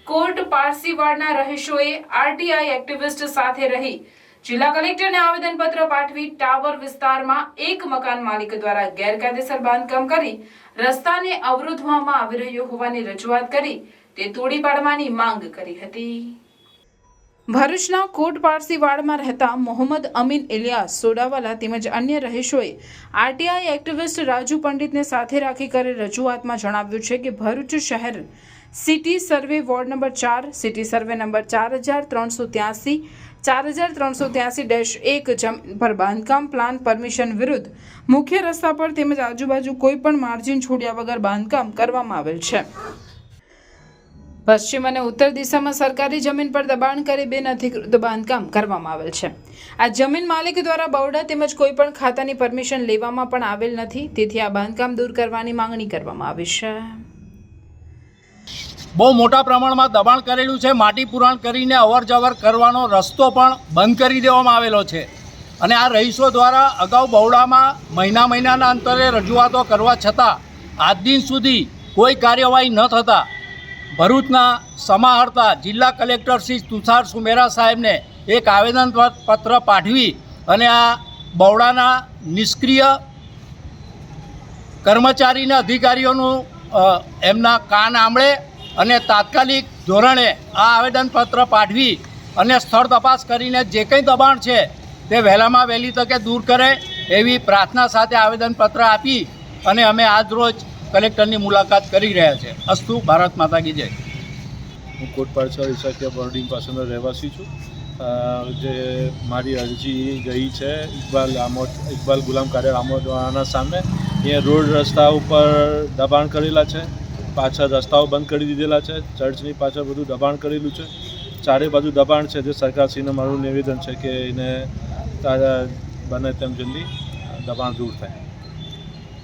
કોટ પારસીવાડના રહીશોએ RTI activist સાથે રહી જિલ્લા કલેક્ટરને આવેદનપત્ર પાઠવી ટાવર વિસ્તારમાં એક મકાન માલિક દ્વારા ગેરકાયદેસર બાંધકામ કરી રસ્તાને અવરોધવામાં આવી રહ્યો હોવાની રજૂઆત કરી તે તોડી પાડવાની માંગ કરી હતી। ભરૂચના કોટ પારસીવાડમાં રહેતા મોહમ્મદ અમીન ઇલિયાસ સોડાવાલા તેમજ અન્ય રહીશોએ આરટીઆઈ એક્ટિવિસ્ટ રાજુ પંડિતને સાથે રાખી કરેલ રજૂઆતમાં જણાવ્યું છે કે ભરૂચ શહેર city survey ward number 4 city survey number 4383 4383-1 જમીન પર બાંધકામ પ્લાન પરમિશન વિરુદ્ધ મુખ્ય રસ્તા પર તેમજ આજુબાજુ કોઈ પણ માર્જિન છોડ્યા વગર બાંધકામ કરવામાં આવેલ છે। પશ્ચિમ અને ઉત્તર દિશામાં સરકારી જમીન પર દબાણ કરી બિનઅધિકૃત બાંધકામ કરવામાં આવેલ છે। આ જમીન માલિક દ્વારા બરોડા તેમજ કોઈ પણ ખાતાની પરમિશન લેવામાં પણ આવેલ નથી, તેથી આ બાંધકામ દૂર કરવાની માંગણી કરવામાં આવી છે। બહુ મોટા પ્રમાણમાં દબાણ કરેલું છે। માટી પુરાણ કરીને અવર જવર કરવાનો રસ્તો પણ બંધ કરી દેવામાં આવેલો છે અને આ રહીશો દ્વારા અગાઉ બરોડામાં મહિનાના અંતરે રજૂઆતો કરવા છતાં આજ દિન સુધી કોઈ કાર્યવાહી ન થતાં ભરૂચના સમાહર્તા જિલ્લા કલેક્ટર શ્રી તુષાર સુમેરા સાહેબને એક આવેદનપત્ર પાઠવી અને આ બરોડાના નિષ્ક્રિય કર્મચારીના અધિકારીઓનું એમના કાન આંબળે અને તાત્કાલિક ધોરણે આ આવેદનપત્ર પાઠવી અને સ્થળ તપાસ કરીને જે કંઈ દબાણ છે તે વહેલામાં વહેલી તકે દૂર કરે એવી પ્રાર્થના સાથે આવેદનપત્ર આપી અને અમે આજરોજ કલેક્ટરની મુલાકાત કરી રહ્યા છે। અસ્તુ ભારત માતા કી જય। હું કોટ પારસીવાડ ઈસાકિયા બોર્ડિંગ પાસેનો રહેવાસી છું। જે મારી અરજી ગઈ છે ઇકબાલ ગુલામ કાદર આમોદવાળાના સામે। અહીંયા રોડ રસ્તા ઉપર દબાણ કરેલા છે, પાછળ રસ્તાઓ બંધ કરી દીધેલા છે, ચર્ચની પાછળ બધું દબાણ કરેલું છે, ચારે બાજુ દબાણ છે। જે સરકારશ્રીને મારું નિવેદન છે કે એને બને તેમ જલ્દી દબાણ દૂર થાય।